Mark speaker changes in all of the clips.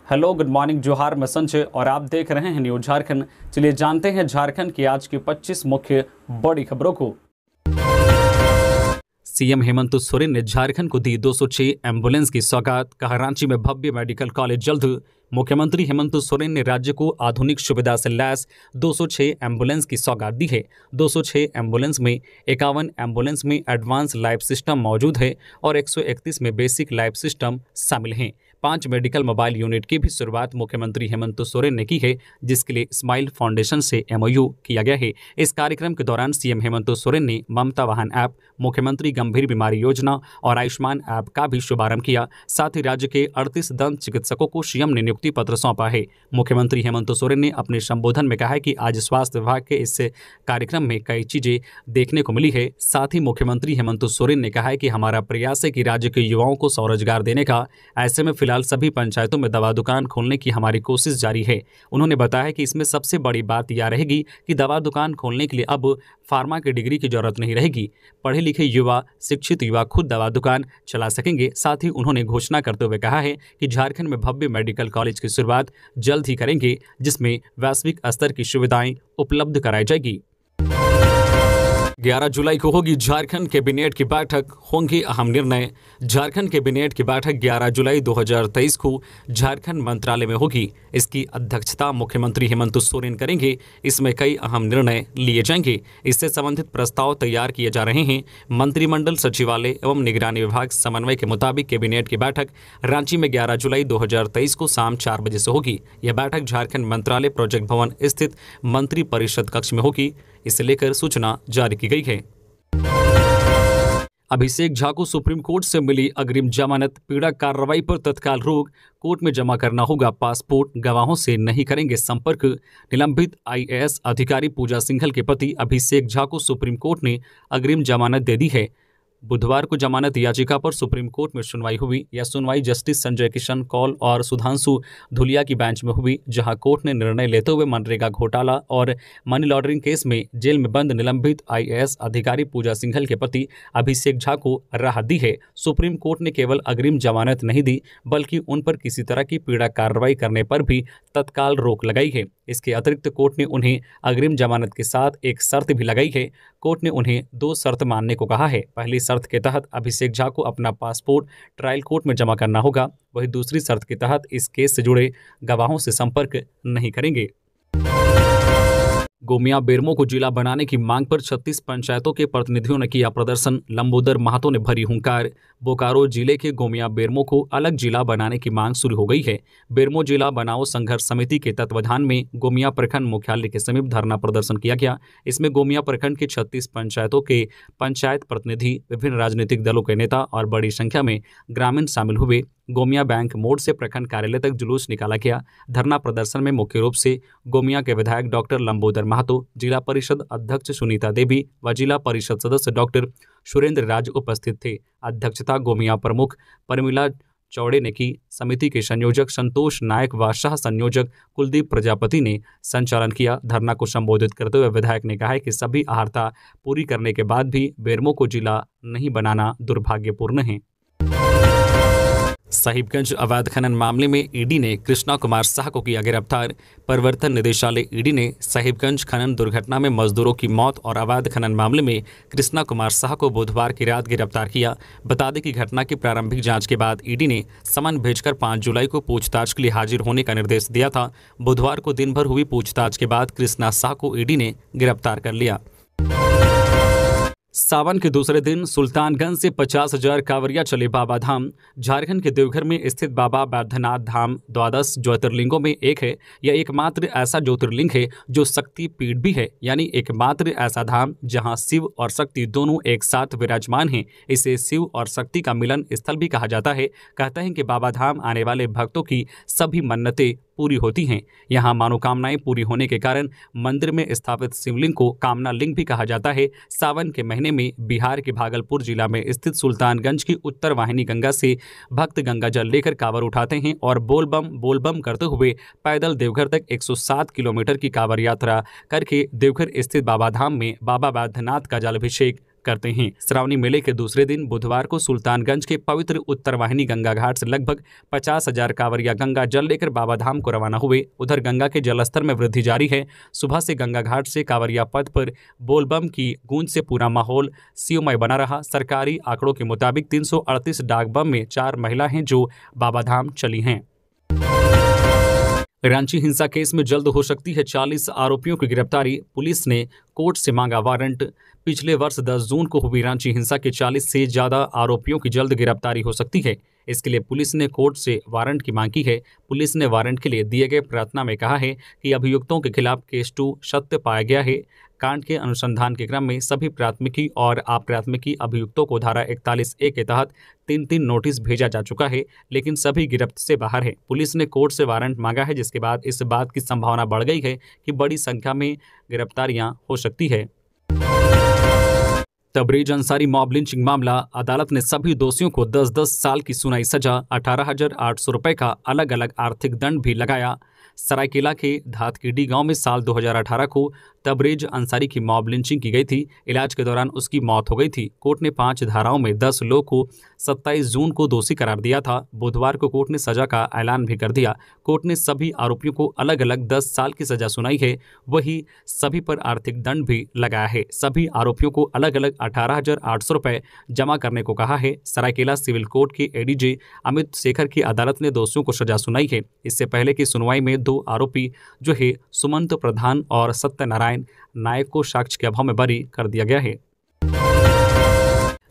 Speaker 1: Hello, good morning, जोहार, मैं संजय और आप देख रहे हैं न्यूज झारखंड। चलिए जानते हैं झारखंड की आज की 25 मुख्य बड़ी खबरों को। सीएम हेमंत सोरेन ने झारखंड को दी 206 एम्बुलेंस की सौगात, कहा रांची में भव्य मेडिकल कॉलेज जल्द। मुख्यमंत्री हेमंत सोरेन ने राज्य को आधुनिक सुविधा से लैस 206 एम्बुलेंस की सौगात दी है। 206 एम्बुलेंस में 51 एम्बुलेंस में एडवांस लाइफ सिस्टम मौजूद है और 131 में बेसिक लाइफ सिस्टम शामिल हैं। 5 मेडिकल मोबाइल यूनिट की भी शुरुआत मुख्यमंत्री हेमंत सोरेन ने की है, जिसके लिए स्माइल फाउंडेशन से MOU किया गया है। इस कार्यक्रम के दौरान सीएम हेमंत सोरेन ने ममता वाहन ऐप, मुख्यमंत्री गंभीर बीमारी योजना और आयुष्मान ऐप का भी शुभारंभ किया। साथ ही राज्य के 38 दंत चिकित्सकों को सीएम ने नियुक्ति पत्र सौंपा है। मुख्यमंत्री हेमंत सोरेन ने अपने संबोधन में कहा है कि आज स्वास्थ्य विभाग के इस कार्यक्रम में कई चीजें देखने को मिली है। साथ ही मुख्यमंत्री हेमंत सोरेन ने कहा है कि हमारा प्रयास है कि राज्य के युवाओं को स्वरोजगार देने का। ऐसे में फिलहाल सभी पंचायतों में दवा दुकान खोलने की हमारी कोशिश जारी है। उन्होंने बताया कि इसमें सबसे बड़ी बात यह रहेगी कि दवा दुकान खोलने के लिए अब फार्मा की डिग्री की जरूरत नहीं रहेगी। पढ़े लिखे युवा, शिक्षित युवा खुद दवा दुकान चला सकेंगे। साथ ही उन्होंने घोषणा करते हुए कहा है कि झारखंड में भव्य मेडिकल कॉलेज की शुरुआत जल्द ही करेंगे, जिसमें वैश्विक स्तर की सुविधाएं उपलब्ध कराई जाएगी। 11 जुलाई को होगी झारखंड कैबिनेट की बैठक, होंगे अहम निर्णय। झारखंड कैबिनेट की बैठक 11 जुलाई 2023 को झारखंड मंत्रालय में होगी। इसकी अध्यक्षता मुख्यमंत्री हेमंत सोरेन करेंगे। इसमें कई अहम निर्णय लिए जाएंगे। इससे संबंधित प्रस्ताव तैयार किए जा रहे हैं। मंत्रिमंडल सचिवालय एवं निगरानी विभाग समन्वय के मुताबिक कैबिनेट की बैठक रांची में 11 जुलाई 2023 को शाम 4 बजे से होगी। यह बैठक झारखंड मंत्रालय प्रोजेक्ट भवन स्थित मंत्री परिषद कक्ष में होगी। इसे लेकर सूचना जारी की गई है। अभिषेक झा को सुप्रीम कोर्ट से मिली अग्रिम जमानत, पीड़क कार्रवाई पर तत्काल रोक, कोर्ट में जमा करना होगा पासपोर्ट, गवाहों से नहीं करेंगे संपर्क। निलंबित IAS अधिकारी पूजा सिंघल के पति अभिषेक झा को सुप्रीम कोर्ट ने अग्रिम जमानत दे दी है। बुधवार को जमानत याचिका पर सुप्रीम कोर्ट में सुनवाई हुई। यह सुनवाई जस्टिस संजय किशन कौल और सुधांशु धुलिया की बेंच में हुई, जहां कोर्ट ने निर्णय लेते हुए मनरेगा घोटाला और मनी लॉन्ड्रिंग केस में जेल में बंद निलंबित IAS अधिकारी पूजा सिंघल के पति अभिषेक झा को राहत दी है। सुप्रीम कोर्ट ने केवल अग्रिम जमानत नहीं दी, बल्कि उन पर किसी तरह की पीड़क कार्रवाई करने पर भी तत्काल रोक लगाई है। इसके अतिरिक्त कोर्ट ने उन्हें अग्रिम जमानत के साथ एक शर्त भी लगाई है। कोर्ट ने उन्हें 2 शर्त मानने को कहा है। पहली शर्त के तहत अभिषेक झा को अपना पासपोर्ट ट्रायल कोर्ट में जमा करना होगा। वहीं दूसरी शर्त के तहत इस केस से जुड़े गवाहों से संपर्क नहीं करेंगे। गोमिया बेरमो को जिला बनाने की मांग पर 36 पंचायतों के प्रतिनिधियों ने किया प्रदर्शन। लंबोदर महतो ने भरी हुंकार। बोकारो जिले के गोमिया बेरमो को अलग जिला बनाने की मांग शुरू हो गई है। बेरमो जिला बनाओ संघर्ष समिति के तत्वाधान में गोमिया प्रखंड मुख्यालय के समीप धरना प्रदर्शन किया गया। इसमें गोमिया प्रखंड के 36 पंचायतों के पंचायत प्रतिनिधि, विभिन्न राजनीतिक दलों के नेता और बड़ी संख्या में ग्रामीण शामिल हुए। गोमिया बैंक मोड़ से प्रखंड कार्यालय तक जुलूस निकाला गया। धरना प्रदर्शन में मुख्य रूप से गोमिया के विधायक डॉक्टर लंबोदर महतो, जिला परिषद अध्यक्ष सुनीता देवी व जिला परिषद सदस्य डॉक्टर सुरेंद्र राज उपस्थित थे। अध्यक्षता गोमिया प्रमुख परमिला चौड़े ने की। समिति के संयोजक संतोष नायक व सह संयोजक कुलदीप प्रजापति ने संचालन किया। धरना को संबोधित करते हुए विधायक ने कहा कि सभी अहर्ता पूरी करने के बाद भी बेरमो को जिला नहीं बनाना दुर्भाग्यपूर्ण है। साहिबगंज अवैध खनन मामले में ईडी ने कृष्णा कुमार शाह को किया गिरफ्तार। प्रवर्तन निदेशालय ईडी ने साहिबगंज खनन दुर्घटना में मजदूरों की मौत और अवैध खनन मामले में कृष्णा कुमार शाह को बुधवार की रात गिरफ्तार किया। बता दें कि घटना की प्रारंभिक जांच के बाद ईडी ने समन भेजकर 5 जुलाई को पूछताछ के लिए हाजिर होने का निर्देश दिया था। बुधवार को दिन भर हुई पूछताछ के बाद कृष्णा शाह को ईडी ने गिरफ्तार कर लिया। सावन के दूसरे दिन सुल्तानगंज से 50,000 कांवरिया चले बाबा धाम। झारखंड के देवघर में स्थित बाबा बैद्यनाथ धाम द्वादश ज्योतिर्लिंगों में एक है। यह एकमात्र ऐसा ज्योतिर्लिंग है जो शक्ति पीठ भी है, यानी एकमात्र ऐसा धाम जहां शिव और शक्ति दोनों एक साथ विराजमान हैं। इसे शिव और शक्ति का मिलन स्थल भी कहा जाता है। कहते हैं कि बाबा धाम आने वाले भक्तों की सभी मन्नतें पूरी होती हैं। यहाँ मनोकामनाएं पूरी होने के कारण मंदिर में स्थापित शिवलिंग को कामना लिंग भी कहा जाता है। सावन के महीने में बिहार के भागलपुर जिला में स्थित सुल्तानगंज की उत्तर वाहिनी गंगा से भक्त गंगा जल लेकर कांवर उठाते हैं और बोलबम करते हुए पैदल देवघर तक 107 किलोमीटर की कांवर यात्रा करके देवघर स्थित बाबा धाम में बाबा बैद्यनाथ का जलाभिषेक करते हैं। श्रावणी मेले के दूसरे दिन बुधवार को सुल्तानगंज के पवित्र उत्तरवाहिनी गंगा घाट से लगभग 50,000 कांवरिया गंगा जल लेकर बाबा धाम को रवाना हुए। उधर गंगा के जलस्तर में वृद्धि जारी है। सुबह से गंगा घाट से कांवरिया पथ पर बोलबम की गूंज से पूरा माहौल शिवमय बना रहा। सरकारी आंकड़ों के मुताबिक 338 डाक बम में 4 महिला हैं जो बाबा धाम चली हैं। रांची हिंसा केस में जल्द हो सकती है 40 आरोपियों की गिरफ्तारी, पुलिस ने कोर्ट से मांगा वारंट। पिछले वर्ष 10 जून को हुई रांची हिंसा के 40 से ज्यादा आरोपियों की जल्द गिरफ्तारी हो सकती है। इसके लिए पुलिस ने कोर्ट से वारंट की मांग की है। पुलिस ने वारंट के लिए दिए गए प्रार्थना में कहा है कि अभियुक्तों के खिलाफ केस 2 सत्य पाया गया है। कांड के अनुसंधान के क्रम में सभी प्राथमिकी और अप्राथमिकी अभियुक्तों को धारा 41A के तहत 3-3 नोटिस भेजा जा चुका है, लेकिन सभी गिरफ्त से बाहर है। पुलिस ने कोर्ट से वारंट मांगा है, जिसके बाद इस बात की संभावना बढ़ गई है कि बड़ी संख्या में गिरफ्तारियां हो सकती है। तबरेज अंसारी मॉब लिंचिंग मामला, अदालत ने सभी दोषियों को 10-10 साल की सुनाई सजा, 18,800 रुपये का अलग अलग आर्थिक दंड भी लगाया। सरायकेला के धातकीडी गांव में साल 2018 को तबरेज अंसारी की मॉब लिंचिंग की गई थी। इलाज के दौरान उसकी मौत हो गई थी। कोर्ट ने 5 धाराओं में 10 लोग को 27 जून को दोषी करार दिया था। बुधवार को कोर्ट ने सजा का ऐलान भी कर दिया। कोर्ट ने सभी आरोपियों को अलग अलग 10 साल की सजा सुनाई है, वही सभी पर आर्थिक दंड भी लगाया है। सभी आरोपियों को अलग अलग 18,800 रुपये जमा करने को कहा है। सरायकेला सिविल कोर्ट के एडीजे अमित शेखर की अदालत ने दोषियों को सजा सुनाई है। इससे पहले की सुनवाई में 2 आरोपी जो है सुमंत प्रधान और सत्यनारायण नायक को साक्ष्य के अभाव में बरी कर दिया गया है।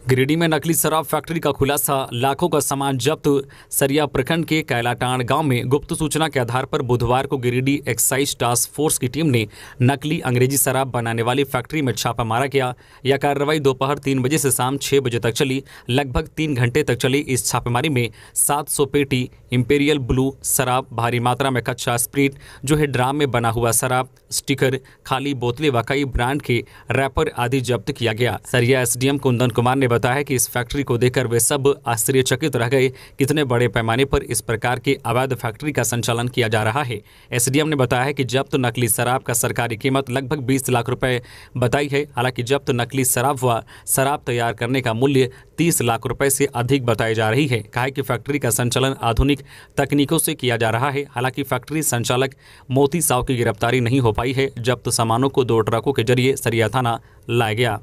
Speaker 1: गिरिडीह में नकली शराब फैक्ट्री का खुलासा, लाखों का सामान जब्त। सरिया प्रखंड के कैलाटांड गांव में गुप्त सूचना के आधार पर बुधवार को गिरिडीह एक्साइज टास्क फोर्स की टीम ने नकली अंग्रेजी शराब बनाने वाली फैक्ट्री में छापा मारा गया। यह कार्रवाई दोपहर 3 बजे से शाम 6 बजे तक चली। लगभग 3 घंटे तक चली इस छापेमारी में 700 पेटी इंपीरियल ब्लू शराब, भारी मात्रा में कच्चा स्प्रिट जो है ड्राम में बना हुआ शराब, स्टिकर, खाली बोतलें व कई ब्रांड के रैपर आदि जब्त किया गया। सरिया एसडीएम कुंदन कुमार ने बताया कि इस फैक्ट्री को देखकर वे सब आश्चर्यचकित रह गए। कितने बड़े पैमाने पर इस प्रकार के अवैध फैक्ट्री का संचालन किया जा रहा है। एसडीएम ने बताया कि जब्त नकली शराब का सरकारी कीमत लगभग 20 लाख रुपए बताई है। हालांकि जब्त नकली शराब व शराब तैयार करने का मूल्य 30 लाख रुपए से अधिक बताई जा रही है। कहा कि फैक्ट्री का संचालन आधुनिक तकनीकों से किया जा रहा है। हालांकि फैक्ट्री संचालक मोती साव की गिरफ्तारी नहीं हो पाई है। जब्त सामानों को 2 ट्रकों के जरिए सरिया थाना लाया गया।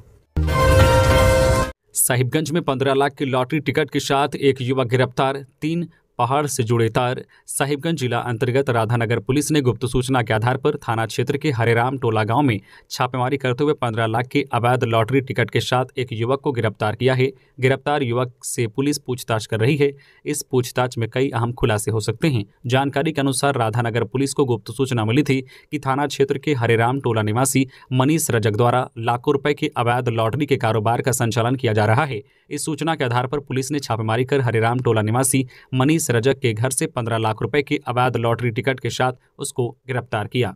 Speaker 1: साहिबगंज में 15 लाख की लॉटरी टिकट के साथ एक युवक गिरफ्तार, 3 पहाड़ से जुड़े तार। साहिबगंज जिला अंतर्गत राधानगर पुलिस ने गुप्त सूचना के आधार पर थाना क्षेत्र के हरेराम टोला गांव में छापेमारी करते हुए 15 लाख के अवैध लॉटरी टिकट के साथ एक युवक को गिरफ्तार किया है। गिरफ्तार युवक से पुलिस पूछताछ कर रही है। इस पूछताछ में कई अहम खुलासे हो सकते हैं। जानकारी के अनुसार राधानगर पुलिस को गुप्त सूचना मिली थी कि थाना क्षेत्र के हरेराम टोला निवासी मनीष रजक द्वारा लाखों रुपए के अवैध लॉटरी के कारोबार का संचालन किया जा रहा है। इस सूचना के आधार पर पुलिस ने छापेमारी कर हरेराम टोला निवासी मनीष रजक के घर से 15 लाख रुपए के अवैध लॉटरी टिकट के साथ उसको गिरफ्तार किया।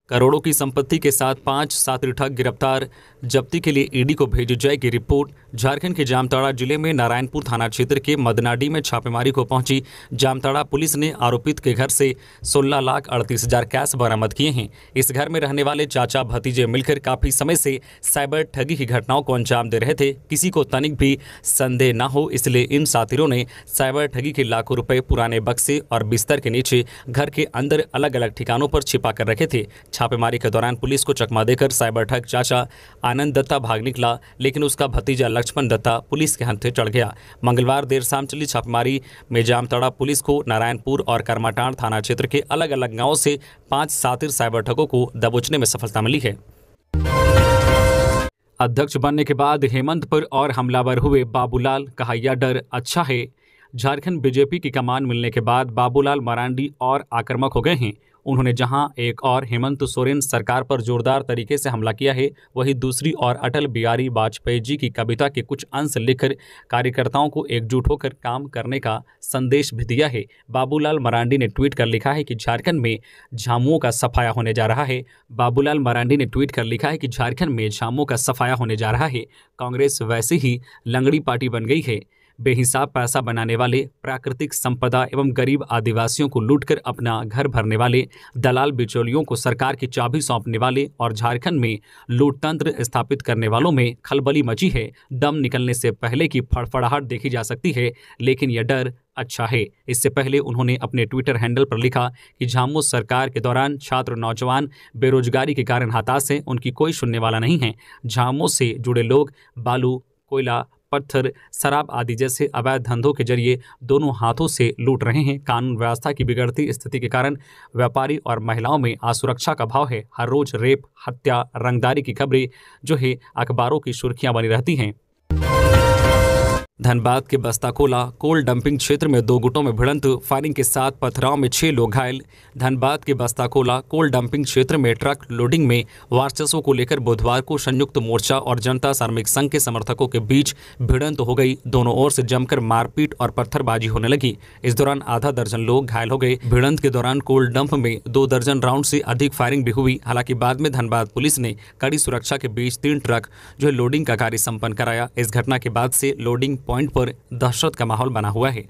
Speaker 1: करोड़ों की संपत्ति के साथ 5 साथी ठग गिरफ्तार, जब्ती के लिए ईडी को भेजी जाएगी रिपोर्ट। झारखंड के जामताड़ा जिले में नारायणपुर थाना क्षेत्र के मदनाडी में छापेमारी को पहुंची जामताड़ा पुलिस ने आरोपित के घर से 16,38,000 कैश बरामद किए हैं। इस घर में रहने वाले चाचा भतीजे मिलकर काफी समय से साइबर ठगी की घटनाओं को अंजाम दे रहे थे। किसी को तनिक भी संदेह न हो इसलिए इन साथीरों ने साइबर ठगी के लाखों रुपए पुराने बक्से और बिस्तर के नीचे घर के अंदर अलग अलग ठिकानों पर छिपा कर रखे थे। छापेमारी के दौरान पुलिस को चकमा देकर साइबर ठग चाचा आनंद दत्ता भाग निकला, लेकिन उसका भतीजा लक्ष्मण दत्ता पुलिस के हाथ चढ़ गया। मंगलवार देर शाम चली छापेमारी में जामताड़ा पुलिस को नारायणपुर और करमाटांड थाना क्षेत्र के अलग अलग गांवों से 5 सातिर साइबर ठगों को दबोचने में सफलता मिली है। अध्यक्ष बनने के बाद हेमंत पर और हमलावर हुए बाबूलाल, कहा यह डर अच्छा है। झारखंड बीजेपी की कमान मिलने के बाद बाबूलाल मरांडी और आक्रामक हो गए हैं। उन्होंने जहां एक और हेमंत सोरेन सरकार पर जोरदार तरीके से हमला किया है, वहीं दूसरी ओर अटल बिहारी वाजपेयी जी की कविता के कुछ अंश लिखकर कार्यकर्ताओं को एकजुट होकर काम करने का संदेश भी दिया है। बाबूलाल मरांडी ने ट्वीट कर लिखा है कि झारखंड में झामुओं का सफाया होने जा रहा है। बाबूलाल मरांडी ने ट्वीट कर लिखा है कि झारखंड में झामुओं का सफाया होने जा रहा है। कांग्रेस वैसे ही लंगड़ी पार्टी बन गई है। बेहिसाब पैसा बनाने वाले, प्राकृतिक संपदा एवं गरीब आदिवासियों को लूटकर अपना घर भरने वाले, दलाल बिचौलियों को सरकार की चाबी सौंपने वाले और झारखंड में लूटतंत्र स्थापित करने वालों में खलबली मची है। दम निकलने से पहले की फड़फड़ाहट देखी जा सकती है, लेकिन यह डर अच्छा है। इससे पहले उन्होंने अपने ट्विटर हैंडल पर लिखा कि झाममो सरकार के दौरान छात्र नौजवान बेरोजगारी के कारण हताश हैं, उनकी कोई सुनने वाला नहीं है। झाममो से जुड़े लोग बालू, कोयला, पत्थर, शराब आदि जैसे अवैध धंधों के जरिए दोनों हाथों से लूट रहे हैं। कानून व्यवस्था की बिगड़ती स्थिति के कारण व्यापारी और महिलाओं में असुरक्षा का भाव है। हर रोज रेप, हत्या, रंगदारी की खबरें जो है अखबारों की सुर्खियां बनी रहती हैं। धनबाद के बस्ताकोला कोल डंपिंग क्षेत्र में 2 गुटों में भिड़ंत, फायरिंग के साथ पथराव में 6 लोग घायल। धनबाद के बस्ताकोला कोल डंपिंग क्षेत्र में ट्रक लोडिंग में वर्चस्व को लेकर बुधवार को संयुक्त मोर्चा और जनता श्रमिक संघ के समर्थकों के बीच भिड़ंत हो गई। दोनों ओर से जमकर मारपीट और पत्थरबाजी होने लगी। इस दौरान आधा दर्जन लोग घायल हो गए। भिड़ंत के दौरान कोल डंप में 2 दर्जन राउंड से अधिक फायरिंग भी हुई। हालांकि बाद में धनबाद पुलिस ने कड़ी सुरक्षा के बीच 3 ट्रक जो लोडिंग का कार्य संपन्न कराया। इस घटना के बाद से लोडिंग पॉइंट पर दहशत का माहौल बना हुआ है।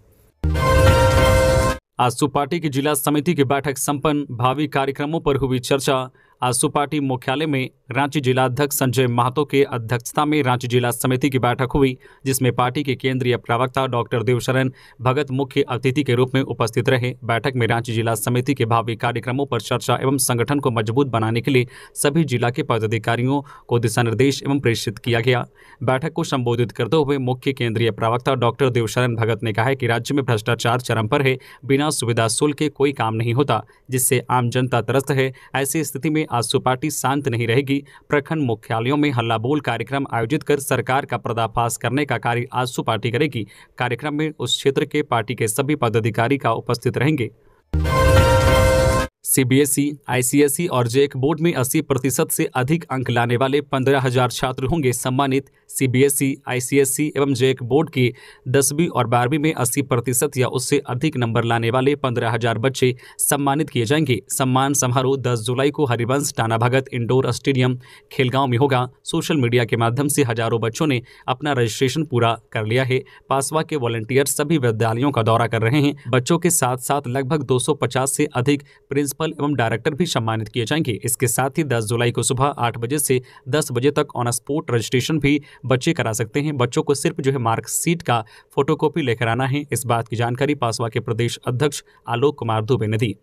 Speaker 1: आजसू पार्टी की जिला समिति की बैठक संपन्न, भावी कार्यक्रमों पर हुई चर्चा। आजसू पार्टी मुख्यालय में रांची जिला अध्यक्ष संजय महतो के अध्यक्षता में रांची जिला समिति की बैठक हुई, जिसमें पार्टी के केंद्रीय प्रवक्ता डॉक्टर देवशरण भगत मुख्य अतिथि के रूप में उपस्थित रहे। बैठक में रांची जिला समिति के भावी कार्यक्रमों पर चर्चा एवं संगठन को मजबूत बनाने के लिए सभी जिला के पदाधिकारियों को दिशा निर्देश एवं प्रेषित किया गया। बैठक को संबोधित करते हुए मुख्य केंद्रीय प्रवक्ता डॉक्टर देवशरण भगत ने कहा कि राज्य में भ्रष्टाचार चरम पर है। बिना सुविधा शुल्क के कोई काम नहीं होता, जिससे आम जनता त्रस्त है। ऐसी स्थिति में आजसू पार्टी शांत नहीं रहेगी। प्रखंड मुख्यालयों में हल्ला बोल कार्यक्रम आयोजित कर सरकार का पर्दाफाश करने का कार्य आजसू पार्टी करेगी। कार्यक्रम में उस क्षेत्र के पार्टी के सभी पदाधिकारी का उपस्थित रहेंगे। सीबीएसई, आईसीएसई और जेक बोर्ड में 80% से अधिक अंक लाने वाले 15,000 छात्र होंगे सम्मानित। सीबीएसई, आईसीएसई एवं जेक बोर्ड की 10वीं और 12वीं में 80% या उससे अधिक नंबर लाने वाले 15,000 बच्चे सम्मानित किए जाएंगे। सम्मान समारोह 10 जुलाई को हरिवंश टाना भगत इंडोर स्टेडियम खेलगांव में होगा। सोशल मीडिया के माध्यम से हजारों बच्चों ने अपना रजिस्ट्रेशन पूरा कर लिया है। पासवा के वॉलंटियर सभी विद्यालयों का दौरा कर रहे हैं। बच्चों के साथ साथ लगभग 250 से अधिक प्रिंसिपल एवं डायरेक्टर भी सम्मानित किए जाएंगे। इसके साथ ही 10 जुलाई को सुबह 8 बजे से 10 बजे तक ऑन स्पॉट रजिस्ट्रेशन भी बच्चे करा सकते हैं। बच्चों को सिर्फ मार्कशीट का फोटोकॉपी लेकर आना है। इस बात की जानकारी पासवा के प्रदेश अध्यक्ष आलोक कुमार दुबे ने दी।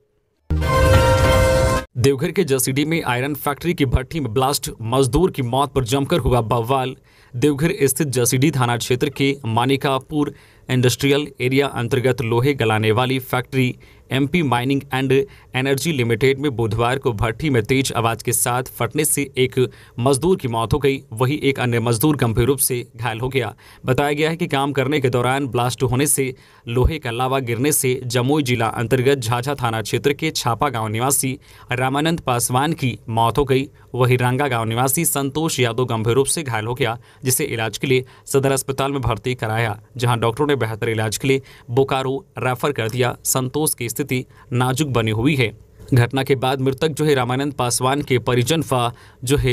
Speaker 1: देवघर के जसीडीह में आयरन फैक्ट्री की भट्टी में ब्लास्ट, मजदूर की मौत पर जमकर हुआ बवाल। देवघर स्थित जसीडीह थाना क्षेत्र के मानिकापुर इंडस्ट्रियल एरिया अंतर्गत लोहे गलाने वाली factory MP mining and energy limited में बुधवार को भट्टी में तेज आवाज के साथ फटने से एक मजदूर की मौत हो गई, वहीं एक अन्य मजदूर गंभीर रूप से घायल हो गया। बताया गया है कि काम करने के दौरान ब्लास्ट होने से लोहे का लावा गिरने से जमुई जिला अंतर्गत झाझा थाना क्षेत्र के छापा गांव निवासी रामानंद पासवान की मौत हो गई। वहीं रांगा गांव निवासी संतोष यादव गंभीर रूप से घायल हो गया, जिसे इलाज के लिए सदर अस्पताल में भर्ती कराया, जहां डॉक्टरों ने बेहतर इलाज के लिए बोकारो रेफर कर दिया। संतोष की स्थिति नाजुक बनी हुई है। घटना के बाद मृतक रामानंद पासवान के परिजन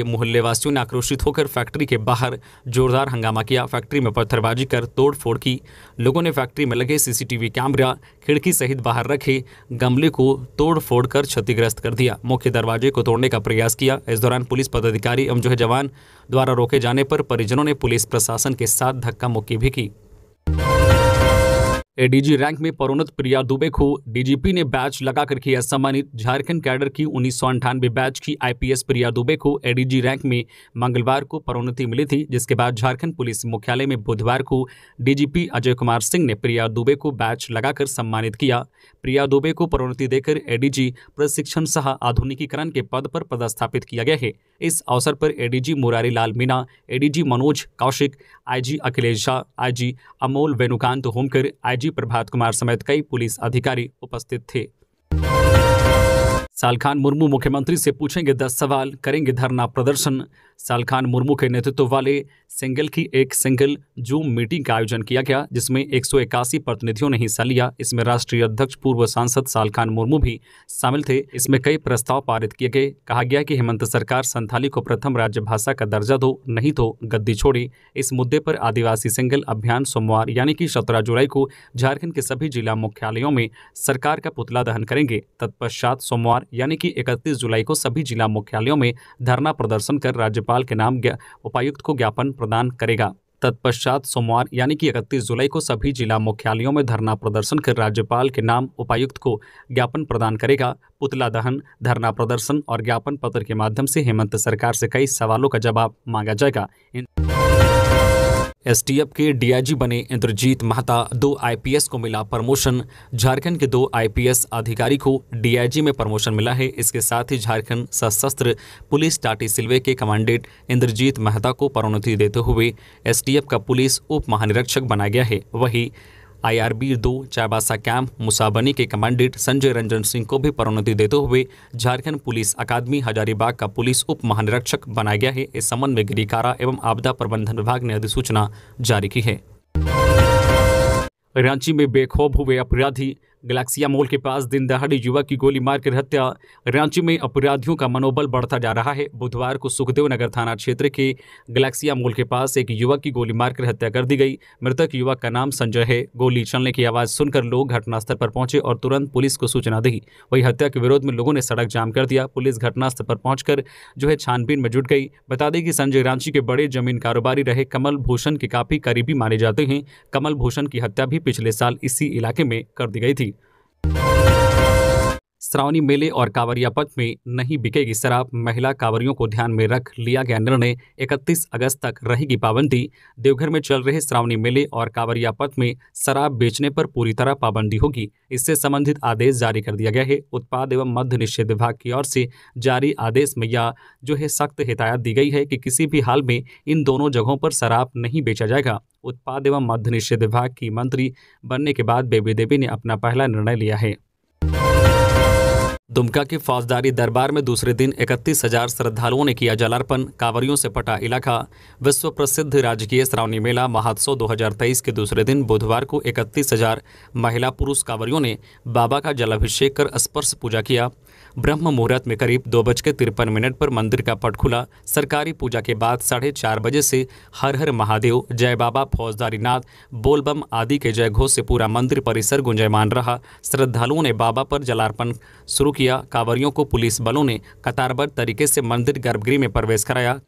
Speaker 1: मोहल्ले वासियों ने आक्रोशित होकर फैक्ट्री के बाहर जोरदार हंगामा किया। फैक्ट्री में पत्थरबाजी कर तोड़फोड़ की। लोगों ने फैक्ट्री में लगे सीसीटीवी कैमरा, खिड़की सहित बाहर रखे गमले को तोड़फोड़ कर क्षतिग्रस्त कर दिया। मुख्य दरवाजे को तोड़ने का प्रयास किया। इस दौरान पुलिस पदाधिकारी एवं जवान द्वारा रोके जाने पर परिजनों ने पुलिस प्रशासन के साथ धक्का मुक्की भी की। एडीजी रैंक में प्रोन्नत प्रिया दुबे को डीजीपी ने बैच लगाकर किया सम्मानित। झारखंड कैडर की 1998 बैच की आईपीएस प्रिया दुबे को एडीजी रैंक में मंगलवार को प्रोन्नति मिली थी, जिसके बाद झारखंड पुलिस मुख्यालय में बुधवार को डीजीपी अजय कुमार सिंह ने प्रिया दुबे को बैच लगाकर सम्मानित किया। प्रिया दुबे को प्रोन्नति देकर एडीजी प्रशिक्षण सह आधुनिकीकरण के पद पर पदस्थापित किया गया है। इस अवसर पर ADG Murari Lal Meena, ADG Manoj Kaushik, IG Akhilesh Jha, IG Amol Venukant Homkar, IG Prabhat Kumar समेत कई पुलिस अधिकारी उपस्थित थे। सालखान मुर्मू मुख्यमंत्री से पूछेंगे 10 सवाल, करेंगे धरना प्रदर्शन। सालखान मुर्मू के नेतृत्व वाले सिंगल जूम मीटिंग का आयोजन किया गया, जिसमें 181 प्रतिनिधियों ने हिस्सा लिया। इसमें राष्ट्रीय अध्यक्ष पूर्व सांसद सालखान मुर्मू भी शामिल थे। इसमें कई प्रस्ताव पारित किए गए। कहा गया कि हेमंत सरकार संथाली को प्रथम राज्य भाषा का दर्जा दो, नहीं तो गद्दी छोड़े। इस मुद्दे पर आदिवासी सिंगल अभियान सोमवार यानी कि 17 जुलाई को झारखंड के सभी जिला मुख्यालयों में सरकार का पुतला दहन करेंगे। तत्पश्चात सोमवार यानी कि 31 जुलाई को सभी जिला मुख्यालयों में धरना प्रदर्शन कर राज्यपाल के नाम उपायुक्त को ज्ञापन प्रदान करेगा। तत्पश्चात सोमवार यानी कि 31 जुलाई को सभी जिला मुख्यालयों में धरना प्रदर्शन कर राज्यपाल के नाम उपायुक्त को ज्ञापन प्रदान करेगा। पुतला दहन, धरना प्रदर्शन और ज्ञापन पत्र के माध्यम से हेमंत सरकार से कई सवालों का जवाब मांगा जाएगा। एसटीएफ के डीआईजी बने इंद्रजीत महता, 2 आईपीएस को मिला प्रमोशन। झारखंड के 2 आईपीएस अधिकारी को डीआईजी में प्रमोशन मिला है। इसके साथ ही झारखंड सशस्त्र पुलिस टाटी सिल्वे के कमांडेंट इंद्रजीत महता को प्रोन्नति देते हुए एसटीएफ का पुलिस उप महानिरीक्षक बनाया गया है। वहीं आईआरबी 2 चाईबासा कैंप मुसाबनी के कमांडेंट संजय रंजन सिंह को भी प्रोन्नति देते हुए झारखंड पुलिस अकादमी हजारीबाग का पुलिस उप महानिरीक्षक बनाया गया है। इस संबंध में गृह कारा एवं आपदा प्रबंधन विभाग ने अधिसूचना जारी की है। रांची में बेखौफ हुए अपराधी, गैलेक्सिया मॉल के पास दिन दहाड़े युवक की गोली मारकर हत्या। रांची में अपराधियों का मनोबल बढ़ता जा रहा है। बुधवार को सुखदेव नगर थाना क्षेत्र के गैलेक्सिया मॉल के पास एक युवक की गोली मारकर हत्या कर दी गई। मृतक युवक का नाम संजय है। गोली चलने की आवाज़ सुनकर लोग घटनास्थल पर पहुंचे और तुरंत पुलिस को सूचना दी। वही हत्या के विरोध में लोगों ने सड़क जाम कर दिया। पुलिस घटनास्थल पर पहुंचकर छानबीन में जुट गई। बता दें कि संजय रांची के बड़े जमीन कारोबारी रहे कमल भूषण के काफ़ी करीबी माने जाते हैं। कमल भूषण की हत्या भी पिछले साल इसी इलाके में कर दी गई थी। श्रावणी मेले और कांवरिया पथ में नहीं बिकेगी शराब, महिला कांवरियों को ध्यान में रख लिया गया निर्णय। 31 अगस्त तक रहेगी पाबंदी। देवघर में चल रहे श्रावणी मेले और कांवरिया पथ में शराब बेचने पर पूरी तरह पाबंदी होगी। इससे संबंधित आदेश जारी कर दिया गया है। उत्पाद एवं मद्य निषेध विभाग की ओर से जारी आदेश में यह सख्त हिदायत दी गई है कि किसी भी हाल में इन दोनों जगहों पर शराब नहीं बेचा जाएगा। उत्पाद एवं मद्य निषेध विभाग की मंत्री बनने के बाद बेबी देवी ने अपना पहला निर्णय लिया है। दुमका के फौजदारी दरबार में दूसरे दिन 31,000 श्रद्धालुओं ने किया जलार्पण। कांवरियों से पटा इलाका। विश्व प्रसिद्ध राजकीय श्रावणी मेला महोत्सव 2023 के दूसरे दिन बुधवार को 31,000 महिला पुरुष कांवरियों ने बाबा का जलाभिषेक कर स्पर्श पूजा किया। ब्रह्म मुहूर्त में करीब 2:53 पर मंदिर का पट खुला। सरकारी पूजा के बाद 4:30 बजे से हर हर महादेव, जय बाबा, फौजदारी नाथ, बोलबम आदि के जय घोष से पूरा मंदिर परिसर गुंजायमान रहा। श्रद्धालुओं ने बाबा पर जलार्पण शुरू किया। कांवरियों को पुलिस बलों ने कतारबद्ध तरीके से मंदिर गर्भगृह में प्रवेश कराया।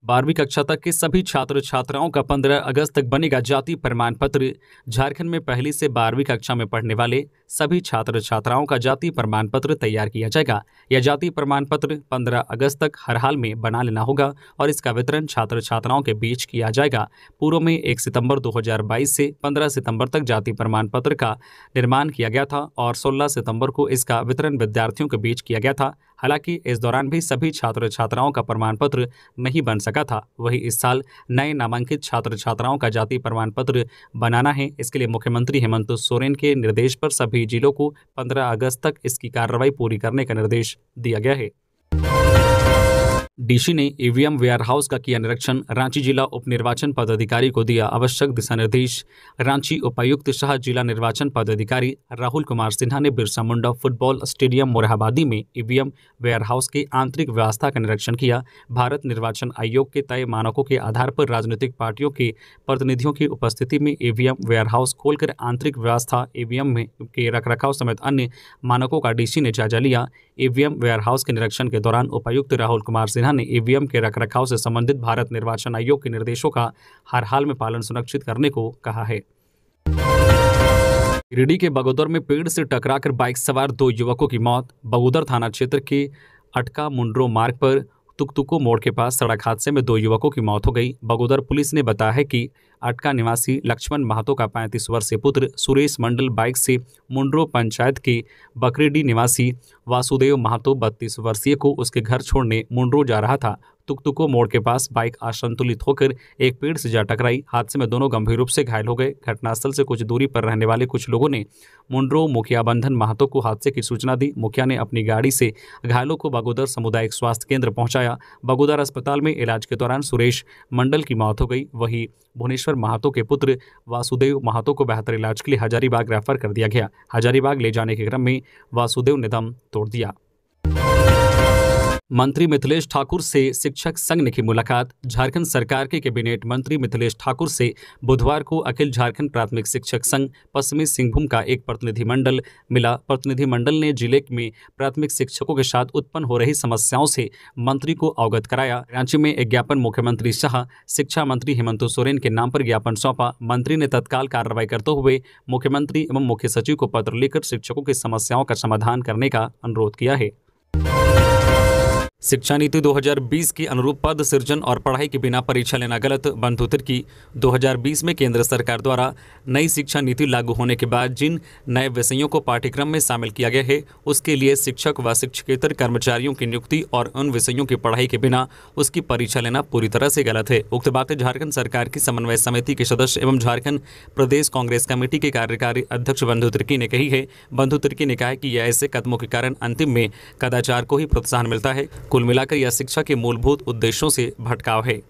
Speaker 1: 12वीं कक्षा तक के सभी छात्र छात्राओं का 15 अगस्त तक बनेगा जाति प्रमाण पत्र। झारखंड में पहली से 12वीं कक्षा में पढ़ने वाले सभी छात्र छात्राओं का जाति प्रमाण पत्र तैयार किया जाएगा। यह जाति प्रमाण पत्र 15 अगस्त तक हर हाल में बना लेना होगा और इसका वितरण छात्र छात्राओं के बीच किया जाएगा। पूर्व में 1 सितंबर 2022 से 15 सितंबर तक जाति प्रमाण पत्र का निर्माण किया गया था और 16 सितंबर को इसका वितरण विद्यार्थियों के बीच किया गया था। हालांकि इस दौरान भी सभी छात्र छात्राओं का प्रमाण पत्र नहीं बन सका था। वही इस साल नए नामांकित छात्र छात्राओं का जाति प्रमाण पत्र बनाना है। इसके लिए मुख्यमंत्री हेमंत सोरेन के निर्देश पर सभी जिलों को 15 अगस्त तक इसकी कार्रवाई पूरी करने का निर्देश दिया गया है। डीसी ने ईवीएम वेयरहाउस का किया निरीक्षण। रांची जिला उप निर्वाचन पदाधिकारी को दिया आवश्यक दिशा निर्देश। रांची उपायुक्त शाह जिला निर्वाचन पदाधिकारी राहुल कुमार सिन्हा ने बिरसा मुंडा फुटबॉल स्टेडियम मोरहाबादी में ईवीएम वेयरहाउस की आंतरिक व्यवस्था का निरीक्षण किया। भारत निर्वाचन आयोग के तय मानकों के आधार पर राजनीतिक पार्टियों के प्रतिनिधियों की उपस्थिति में ईवीएम वेयरहाउस खोलकर आंतरिक व्यवस्था, ईवीएम के रखरखाव समेत अन्य मानकों का डीसी ने जायजा लिया। ईवीएम वेयरहाउस के निरीक्षण के दौरान उपायुक्त राहुल कुमार सिन्हा ने ईवीएम के रखरखाव से संबंधित भारत निर्वाचन आयोग के निर्देशों का हर हाल में पालन सुनिश्चित करने को कहा है। गिरिडीह के बगोदर में पेड़ से टकराकर बाइक सवार 2 युवकों की मौत। बगोदर थाना क्षेत्र के अटका मुंड्रो मार्ग पर तुकतुको मोड़ के पास सड़क हादसे में 2 युवकों की मौत हो गई। बगोदर पुलिस ने बताया है कि अटका निवासी लक्ष्मण महतो का 35 वर्षीय पुत्र सुरेश मंडल बाइक से मुंड्रो पंचायत के बकरेडी निवासी वासुदेव महतो 32 वर्षीय को उसके घर छोड़ने मुंड्रो जा रहा था। तुकतुको मोड़ के पास बाइक असंतुलित होकर एक पेड़ से जा टकराई। हादसे में दोनों गंभीर रूप से घायल हो गए। घटनास्थल से कुछ दूरी पर रहने वाले कुछ लोगों ने मुंड्रो मुखिया बंधन महतो को हादसे की सूचना दी। मुखिया ने अपनी गाड़ी से घायलों को बगोदर सामुदायिक स्वास्थ्य केंद्र पहुंचाया। बगोदर अस्पताल में इलाज के दौरान सुरेश मंडल की मौत हो गई। वहीं भुवनेश्वर महतो के पुत्र वासुदेव महतो को बेहतर इलाज के लिए हजारीबाग रेफर कर दिया गया। हजारीबाग ले जाने के क्रम में वासुदेव ने दम तोड़ दिया। मंत्री मिथिलेश ठाकुर से शिक्षक संघ ने की मुलाकात। झारखंड सरकार के कैबिनेट मंत्री मिथिलेश ठाकुर से बुधवार को अखिल झारखंड प्राथमिक शिक्षक संघ पश्चिमी सिंहभूम का एक प्रतिनिधिमंडल मिला। प्रतिनिधिमंडल ने जिले में प्राथमिक शिक्षकों के साथ उत्पन्न हो रही समस्याओं से मंत्री को अवगत कराया। रांची में एक ज्ञापन मुख्यमंत्री शाह, शिक्षा मंत्री हेमंत सोरेन के नाम पर ज्ञापन सौंपा। मंत्री ने तत्काल कार्रवाई करते हुए मुख्यमंत्री एवं मुख्य सचिव को पत्र लिखकर शिक्षकों की समस्याओं का समाधान करने का अनुरोध किया है। शिक्षा नीति 2020 के अनुरूप पद सृजन और पढ़ाई के बिना परीक्षा लेना गलत। बंधु तिर्की 2020 में केंद्र सरकार द्वारा नई शिक्षा नीति लागू होने के बाद जिन नए विषयों को पाठ्यक्रम में शामिल किया गया है उसके लिए शिक्षक व शिक्षकेतर कर्मचारियों की नियुक्ति और उन विषयों की पढ़ाई के बिना उसकी परीक्षा लेना पूरी तरह से गलत है। उक्त बातें झारखंड सरकार की समन्वय समिति के सदस्य एवं झारखंड प्रदेश कांग्रेस कमेटी के कार्यकारी अध्यक्ष बंधु तिर्की ने कही है। बंधु तिर्की ने कहा है कि यह ऐसे कदमों के कारण अंतिम में कदाचार को ही प्रोत्साहन मिलता है। कुल मिलाकर यह शिक्षा के मूलभूत उद्देश्यों से भटकाव है।